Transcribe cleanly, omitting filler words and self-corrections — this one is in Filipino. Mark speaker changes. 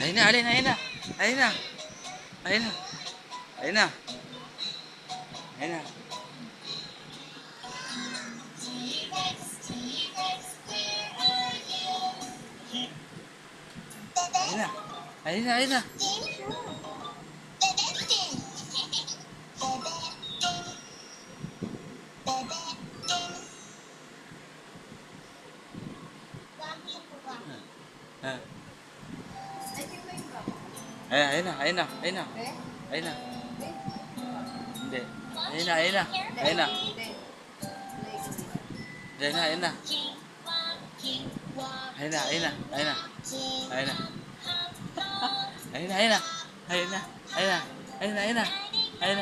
Speaker 1: Ayun na, alin, ayun na. Ayun na. Ayun na. Ayun na. Ayun na. Ayun na. Ayun na, ayun na. Ah. Ayun na, ayun na, ayun na. Ayun na. Hindi. Ayun na, ayun na. Ayun na. Ayun na, ayun na. Ayun na, ayun na. Ayun na. Ayun na. Ayun na, ayun na. Ayun na. Ayun na. Ayun na, ayun na.